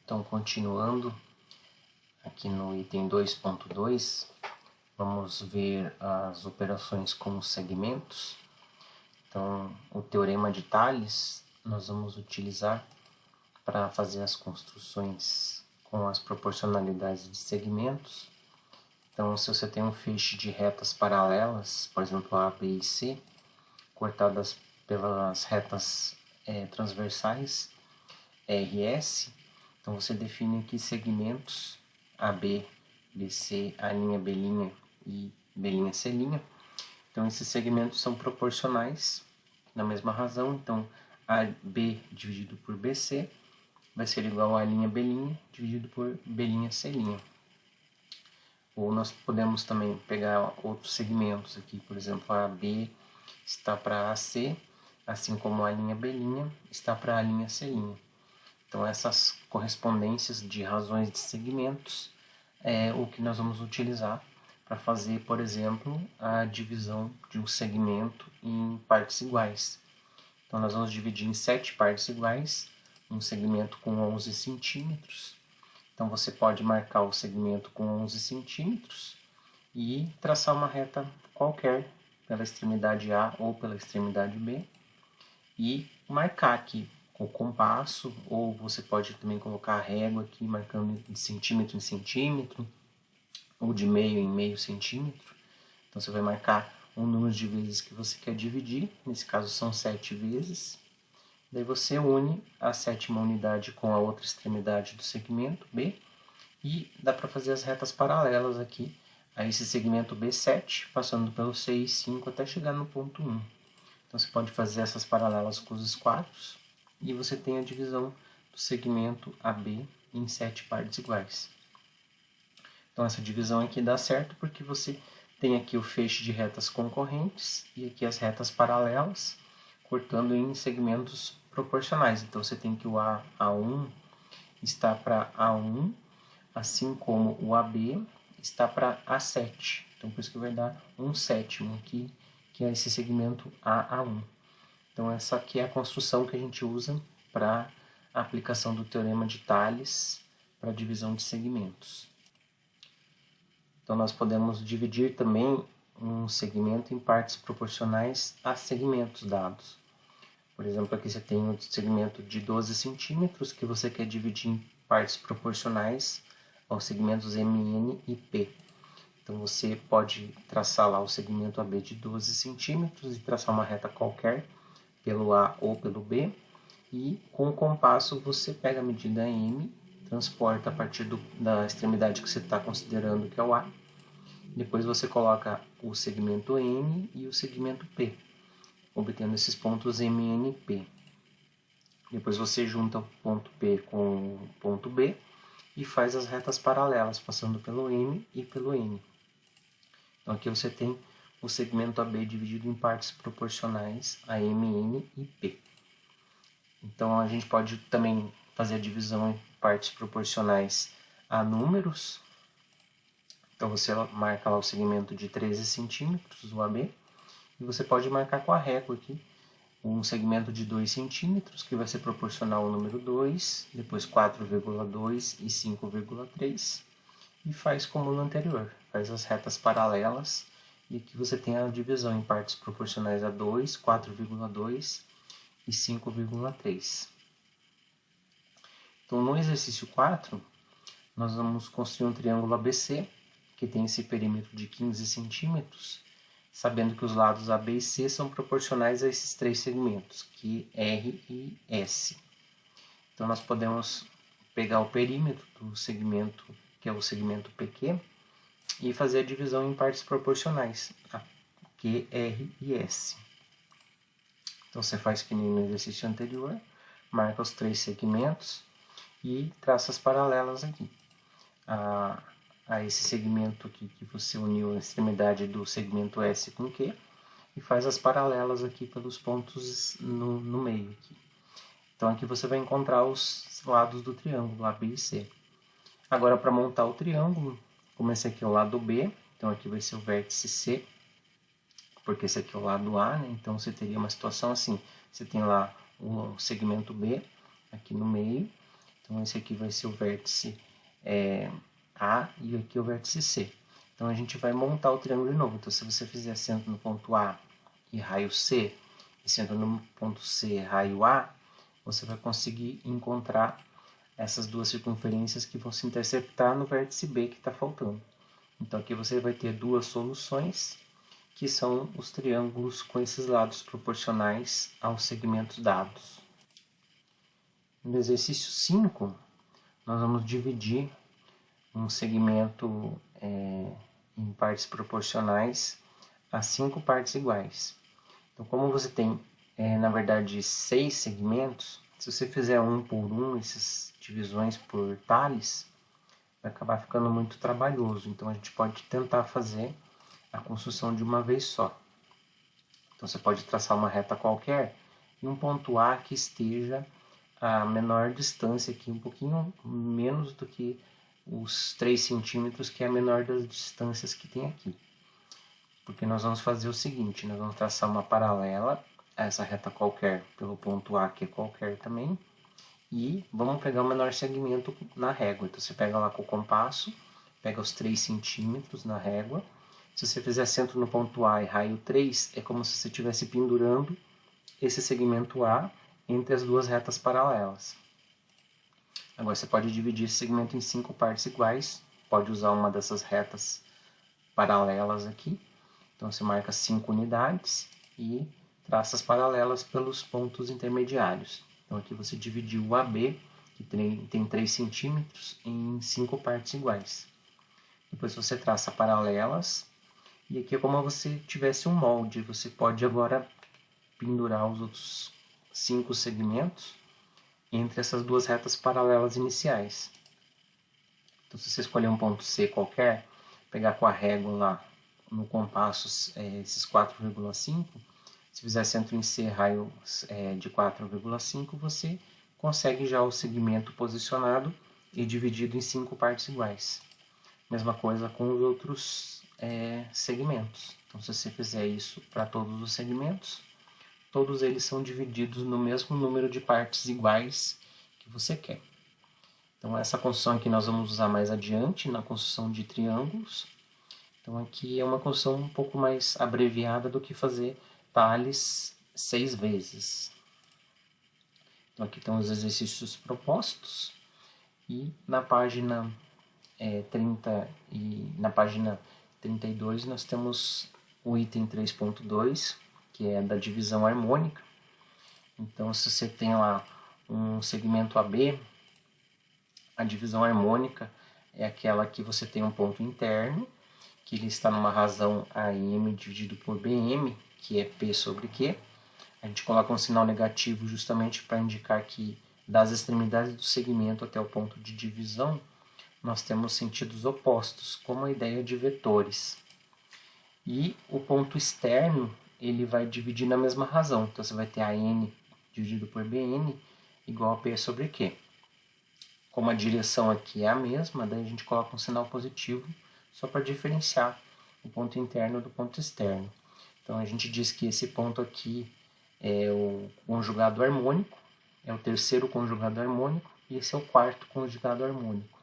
Então, continuando aqui no item 2.2, vamos ver as operações com segmentos. Então, o teorema de Tales nós vamos utilizar para fazer as construções com as proporcionalidades de segmentos. Então, se você tem um feixe de retas paralelas, por exemplo, A, B e C, cortadas pelas retas transversais RS, então você define aqui segmentos AB, BC, A', B' e B', C'. Então esses segmentos são proporcionais, na mesma razão, então AB dividido por BC vai ser igual a B' dividido por B', C'. Ou nós podemos também pegar outros segmentos aqui, por exemplo, a AB está para AC, assim como a B' está para a C'. Então essas correspondências de razões de segmentos é o que nós vamos utilizar para fazer, por exemplo, a divisão de um segmento em partes iguais. Então nós vamos dividir em 7 partes iguais, um segmento com 11 centímetros. Então você pode marcar o segmento com 11 centímetros e traçar uma reta qualquer pela extremidade A ou pela extremidade B e marcar aqui o compasso, ou você pode também colocar a régua aqui marcando de centímetro em centímetro ou de meio em meio centímetro. Então você vai marcar o número de vezes que você quer dividir, nesse caso são 7 vezes. Daí você une a 7ª unidade com a outra extremidade do segmento B e dá para fazer as retas paralelas aqui a esse segmento B7, passando pelo 6, 5 até chegar no ponto 1. Então você pode fazer essas paralelas com os esquadros e você tem a divisão do segmento AB em 7 partes iguais. Então essa divisão aqui dá certo porque você tem aqui o feixe de retas concorrentes e aqui as retas paralelas, cortando em segmentos proporcionais. Então você tem que o A1 está para A1, assim como o AB está para A7. Então por isso que vai dar 1/7 aqui, que é esse segmento AA1. Então essa aqui é a construção que a gente usa para a aplicação do teorema de Tales para a divisão de segmentos. Então nós podemos dividir também um segmento em partes proporcionais a segmentos dados. Por exemplo, aqui você tem um segmento de 12 centímetros que você quer dividir em partes proporcionais aos segmentos MN e P. Então você pode traçar lá o segmento AB de 12 centímetros e traçar uma reta qualquer pelo A ou pelo B, e com o compasso você pega a medida M, transporta a partir da extremidade que você está considerando que é o A, depois você coloca o segmento N e o segmento P, obtendo esses pontos MN e P. Depois você junta o ponto P com o ponto B e faz as retas paralelas, passando pelo M e pelo N. Então aqui você tem o segmento AB dividido em partes proporcionais a MN e P. Então a gente pode também fazer a divisão em partes proporcionais a números. Então você marca lá o segmento de 13 centímetros, o AB, e você pode marcar com a régua aqui um segmento de 2 centímetros, que vai ser proporcional ao número 2, depois 4,2 e 5,3, e faz como no anterior, faz as retas paralelas, e aqui você tem a divisão em partes proporcionais a 2, 4,2 e 5,3. Então, no exercício 4, nós vamos construir um triângulo ABC, que tem esse perímetro de 15 centímetros, sabendo que os lados AB e C são proporcionais a esses 3 segmentos, Q, R e S. Então, nós podemos pegar o perímetro do segmento, que é o segmento PQ, e fazer a divisão em partes proporcionais, a Q, R e S. Então você faz que nem no exercício anterior, marca os 3 segmentos e traça as paralelas aqui. A esse segmento aqui que você uniu a extremidade do segmento S com Q e faz as paralelas aqui pelos pontos no meio. Aqui. Então aqui você vai encontrar os lados do triângulo AB e C. Agora para montar o triângulo, como esse aqui é o lado B, então aqui vai ser o vértice C, porque esse aqui é o lado A, né? Então você teria uma situação assim, você tem lá o segmento B aqui no meio, Então esse aqui vai ser o vértice A e aqui o vértice C. Então a gente vai montar o triângulo de novo. Então se você fizer centro no ponto A e raio C, e centro no ponto C, raio A, você vai conseguir encontrar essas duas circunferências que vão se interceptar no vértice B que está faltando. Então aqui você vai ter duas soluções, que são os triângulos com esses lados proporcionais aos segmentos dados. No exercício 5, nós vamos dividir um segmento em partes proporcionais a 5 partes iguais. Então, como você tem, na verdade, 6 segmentos, se você fizer um por um, essas divisões por tales, vai acabar ficando muito trabalhoso. Então, a gente pode tentar fazer a construção de uma vez só. Então, você pode traçar uma reta qualquer e um ponto A que esteja a menor distância aqui, um pouquinho menos do que os 3 centímetros, que é a menor das distâncias que tem aqui. Porque nós vamos fazer o seguinte, nós vamos traçar uma paralela a essa reta qualquer pelo ponto A, que é qualquer também, e vamos pegar o menor segmento na régua. Então você pega lá com o compasso, pega os 3 centímetros na régua. Se você fizer centro no ponto A e raio 3, é como se você estivesse pendurando esse segmento A entre as duas retas paralelas. Agora você pode dividir esse segmento em 5 partes iguais, pode usar uma dessas retas paralelas aqui. Então você marca 5 unidades e traça as paralelas pelos pontos intermediários. Então aqui você dividiu o AB, que tem 3 centímetros, em 5 partes iguais. Depois você traça paralelas, e aqui é como se você tivesse um molde. Você pode agora pendurar os outros 5 segmentos entre essas duas retas paralelas iniciais. Então se você escolher um ponto C qualquer, pegar com a régua lá no compasso esses 4,5, se fizer centro em C, raio de 4,5, você consegue já o segmento posicionado e dividido em 5 partes iguais. Mesma coisa com os outros segmentos. Então se você fizer isso para todos os segmentos, todos eles são divididos no mesmo número de partes iguais que você quer. Então essa construção aqui nós vamos usar mais adiante na construção de triângulos. Então aqui é uma construção um pouco mais abreviada do que fazer tales 6 vezes. Então aqui estão os exercícios propostos e na página 30 e na página 32 nós temos o item 3.2, que é da divisão harmônica. Então se você tem lá um segmento AB, a divisão harmônica é aquela que você tem um ponto interno, que ele está numa razão AM dividido por BM, que é P sobre Q. A gente coloca um sinal negativo justamente para indicar que das extremidades do segmento até o ponto de divisão, nós temos sentidos opostos, como a ideia de vetores. E o ponto externo, ele vai dividir na mesma razão. Então você vai ter AN dividido por BN igual a P sobre Q. Como a direção aqui é a mesma, daí a gente coloca um sinal positivo só para diferenciar o ponto interno do ponto externo. Então a gente diz que esse ponto aqui é o conjugado harmônico, é o terceiro conjugado harmônico, e esse é o quarto conjugado harmônico.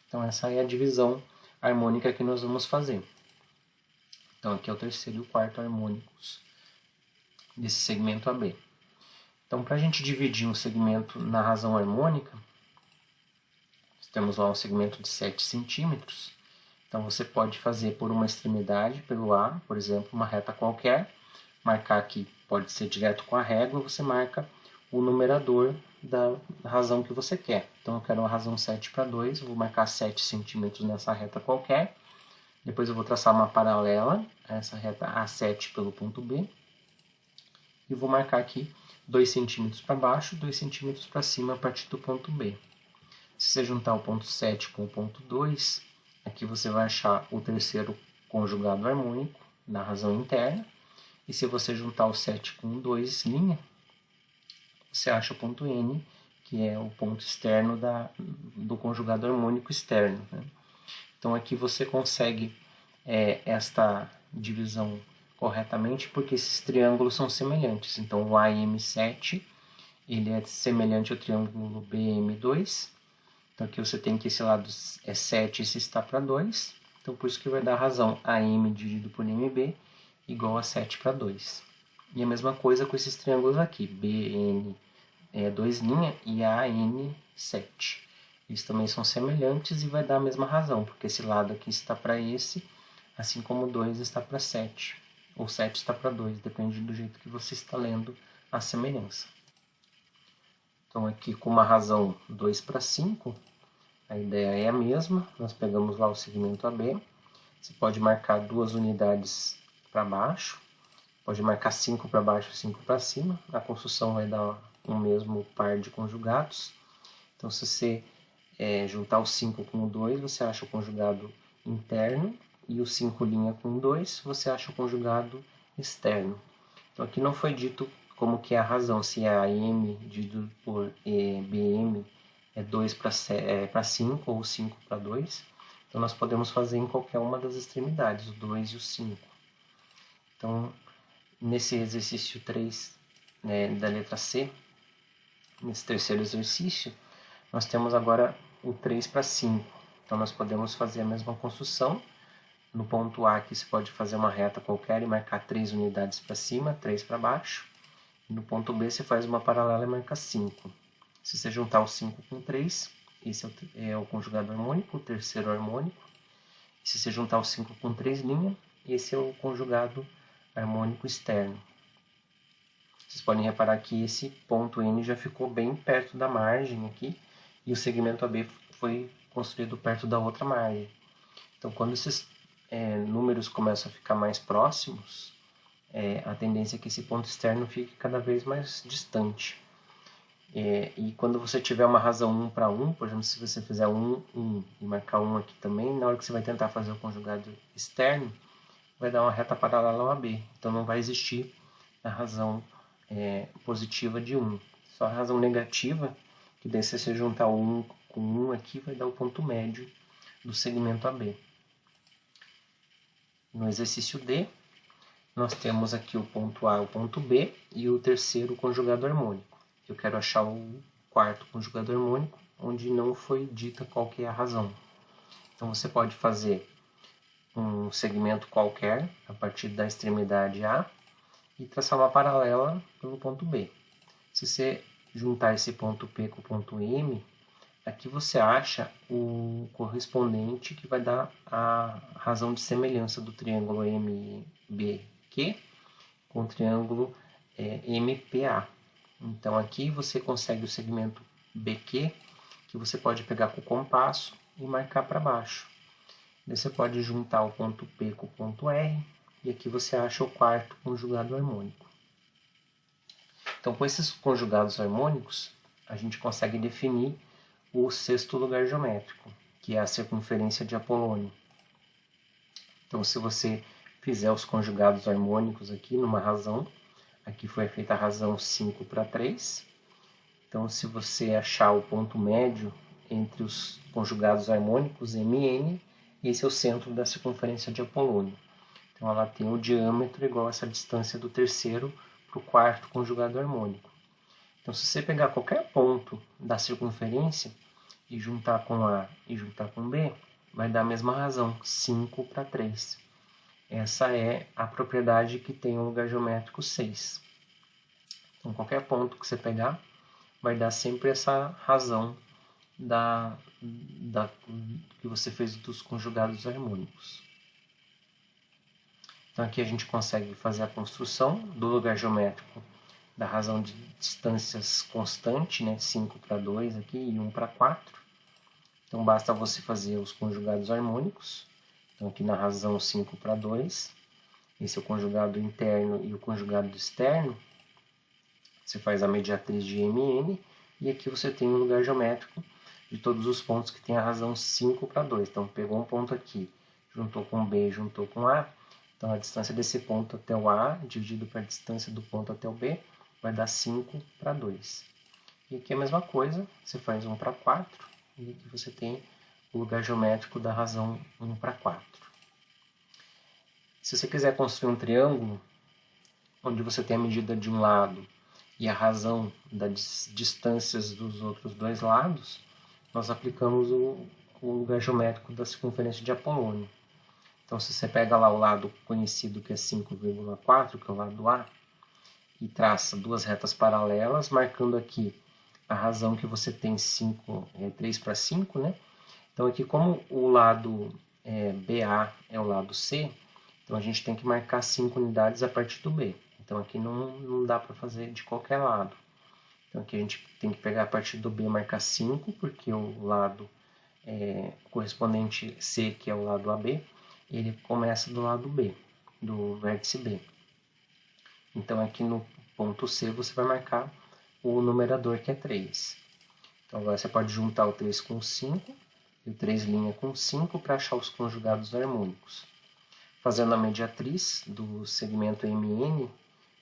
Então essa é a divisão harmônica que nós vamos fazer. Então aqui é o terceiro e o quarto harmônicos desse segmento AB. Então para a gente dividir um segmento na razão harmônica, temos lá um segmento de 7 centímetros. Então você pode fazer por uma extremidade, pelo A, por exemplo, uma reta qualquer, marcar aqui, pode ser direto com a régua, você marca o numerador da razão que você quer. Então eu quero uma razão 7 para 2, eu vou marcar 7 centímetros nessa reta qualquer, depois eu vou traçar uma paralela a essa reta A7 pelo ponto B, e vou marcar aqui 2 centímetros para baixo, 2 centímetros para cima a partir do ponto B. Se você juntar o ponto 7 com o ponto 2, aqui você vai achar o terceiro conjugado harmônico na razão interna. E se você juntar o 7 com o 2, linha, você acha o ponto N, que é o ponto externo do conjugado harmônico externo, né? Então aqui você consegue esta divisão corretamente porque esses triângulos são semelhantes. Então o AM7 ele é semelhante ao triângulo BM2, Então aqui você tem que esse lado é 7 e esse está para 2. Então por isso que vai dar a razão AM dividido por MB igual a 7 para 2. E a mesma coisa com esses triângulos aqui, BN 2' e AN 7. Eles também são semelhantes e vai dar a mesma razão, porque esse lado aqui está para esse, assim como 2 está para 7, ou 7 está para 2, depende do jeito que você está lendo a semelhança. Então aqui com uma razão 2 para 5, a ideia é a mesma, nós pegamos lá o segmento AB, você pode marcar 2 unidades para baixo, pode marcar 5 para baixo e 5 para cima, a construção vai dar o mesmo par de conjugados. Então se você juntar o 5 com o 2, você acha o conjugado interno, e o 5' com o 2, você acha o conjugado externo. Então aqui não foi dito como que é a razão, se é AM dividido por BM é 2 para 5 ou 5 para 2. Então nós podemos fazer em qualquer uma das extremidades, o 2 e o 5. Então nesse exercício 3 da letra C, nesse terceiro exercício, nós temos agora o 3 para 5. Então nós podemos fazer a mesma construção. No ponto A aqui você pode fazer uma reta qualquer e marcar 3 unidades para cima, 3 para baixo. E no ponto B você faz uma paralela e marca 5. Se você juntar o 5 com 3, esse é o conjugado harmônico, o terceiro harmônico. E se você juntar o 5 com 3', esse é o conjugado harmônico externo. Vocês podem reparar que esse ponto N já ficou bem perto da margem aqui, e o segmento AB foi construído perto da outra margem. Então, quando esses números começam a ficar mais próximos, a tendência é que esse ponto externo fique cada vez mais distante. E quando você tiver uma razão 1 para 1, por exemplo, se você fizer 1, 1 e marcar 1 aqui também, na hora que você vai tentar fazer o conjugado externo, vai dar uma reta paralela ao AB. Então não vai existir a razão positiva de 1. Só a razão negativa, que daí se você juntar o 1 com 1 aqui, vai dar o ponto médio do segmento AB. No exercício D, nós temos aqui o ponto A e o ponto B e o terceiro conjugado harmônico. Eu quero achar o quarto conjugado harmônico, onde não foi dita qual que é a razão. Então você pode fazer um segmento qualquer a partir da extremidade A e traçar uma paralela pelo ponto B. Se você juntar esse ponto P com o ponto M, aqui você acha o correspondente que vai dar a razão de semelhança do triângulo MBQ com o triângulo MPA. Então aqui você consegue o segmento BQ, que você pode pegar com o compasso e marcar para baixo. Daí você pode juntar o ponto P com o ponto R, e aqui você acha o quarto conjugado harmônico. Então com esses conjugados harmônicos, a gente consegue definir o sexto lugar geométrico, que é a circunferência de Apolônio. Então se você fizer os conjugados harmônicos aqui numa razão, aqui foi feita a razão 5 para 3. Então, se você achar o ponto médio entre os conjugados harmônicos, MN, esse é o centro da circunferência de Apolônio. Então, ela tem o diâmetro igual a essa distância do terceiro para o quarto conjugado harmônico. Então, se você pegar qualquer ponto da circunferência e juntar com A e juntar com B, vai dar a mesma razão, 5 para 3. Essa é a propriedade que tem o lugar geométrico 6. Então, qualquer ponto que você pegar, vai dar sempre essa razão que você fez dos conjugados harmônicos. Então, aqui a gente consegue fazer a construção do lugar geométrico da razão de distâncias constante, 5 para 2 aqui e 1 para 4. Então, basta você fazer os conjugados harmônicos. Então, aqui na razão 5 para 2, esse é o conjugado interno e o conjugado externo. Você faz a mediatriz de MN, e aqui você tem um lugar geométrico de todos os pontos que tem a razão 5 para 2. Então, pegou um ponto aqui, juntou com B, juntou com A. Então, a distância desse ponto até o A, dividido pela distância do ponto até o B, vai dar 5 para 2. E aqui a mesma coisa, você faz 1 para 4, e aqui você tem o lugar geométrico da razão 1 para 4. Se você quiser construir um triângulo, onde você tem a medida de um lado e a razão das distâncias dos outros dois lados, nós aplicamos o lugar geométrico da circunferência de Apolônio. Então, se você pega lá o lado conhecido que é 5,4, que é o lado A, e traça duas retas paralelas, marcando aqui a razão que você tem 3 para 5, né? Então, aqui como o lado BA é o lado C, então a gente tem que marcar 5 unidades a partir do B. Então, aqui não dá para fazer de qualquer lado. Então, aqui a gente tem que pegar a partir do B e marcar 5, porque o lado correspondente C, que é o lado AB, ele começa do lado B, do vértice B. Então, aqui no ponto C, você vai marcar o numerador, que é 3. Então, agora você pode juntar o 3 com o 5 e o 3' com 5 para achar os conjugados harmônicos. Fazendo a mediatriz do segmento MN,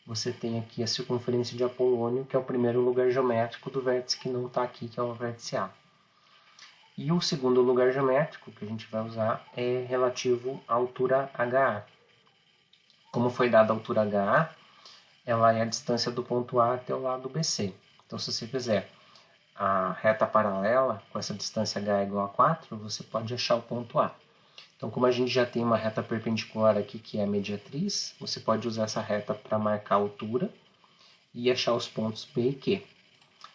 você tem aqui a circunferência de Apolônio, que é o primeiro lugar geométrico do vértice que não está aqui, que é o vértice A. E o segundo lugar geométrico que a gente vai usar é relativo à altura HA. Como foi dada a altura HA, ela é a distância do ponto A até o lado BC. Então, se você fizer a reta paralela com essa distância H igual a 4, você pode achar o ponto A. Então, como a gente já tem uma reta perpendicular aqui, que é a mediatriz, você pode usar essa reta para marcar a altura e achar os pontos P e Q.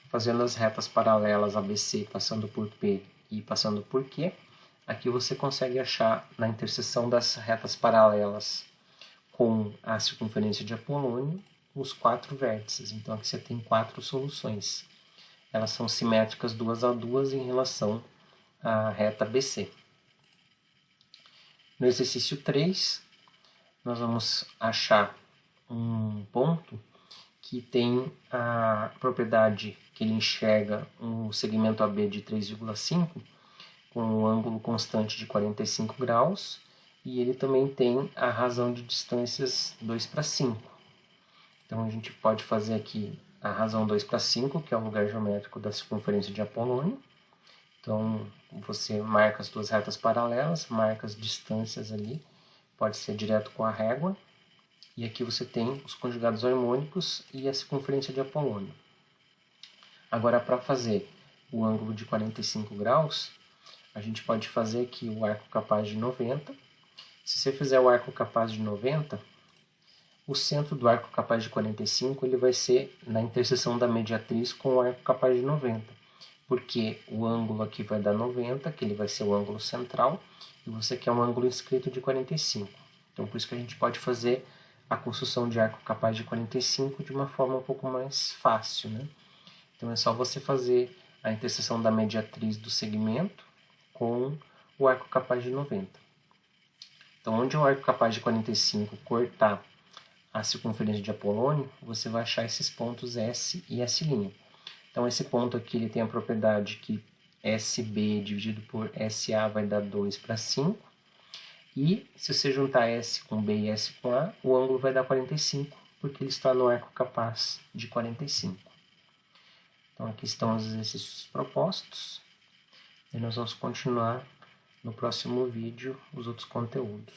Fazendo as retas paralelas ABC, passando por P e passando por Q, aqui você consegue achar na interseção das retas paralelas com a circunferência de Apolônio os 4 vértices. Então, aqui você tem 4 soluções. Elas são simétricas duas a duas em relação à reta BC. No exercício 3, nós vamos achar um ponto que tem a propriedade que ele enxerga um segmento AB de 3,5 com um ângulo constante de 45 graus e ele também tem a razão de distâncias 2 para 5. Então a gente pode fazer aqui a razão 2 para 5, que é o lugar geométrico da circunferência de Apolônio. Então você marca as duas retas paralelas, marca as distâncias ali, pode ser direto com a régua. E aqui você tem os conjugados harmônicos e a circunferência de Apolônio. Agora, para fazer o ângulo de 45 graus, a gente pode fazer aqui o arco capaz de 90. Se você fizer o arco capaz de 90, o centro do arco capaz de 45 ele vai ser na interseção da mediatriz com o arco capaz de 90. Porque o ângulo aqui vai dar 90, que ele vai ser o ângulo central, e você quer um ângulo inscrito de 45. Então, por isso que a gente pode fazer a construção de arco capaz de 45 de uma forma um pouco mais fácil, né? Então é só você fazer a interseção da mediatriz do segmento com o arco capaz de 90. Então, onde o arco capaz de 45 cortar a circunferência de Apolônio, você vai achar esses pontos S e S'. Então, esse ponto aqui ele tem a propriedade que SB dividido por SA vai dar 2 para 5. E se você juntar S com B e S com A, o ângulo vai dar 45, porque ele está no arco capaz de 45. Então, aqui estão os exercícios propostos. E nós vamos continuar no próximo vídeo os outros conteúdos.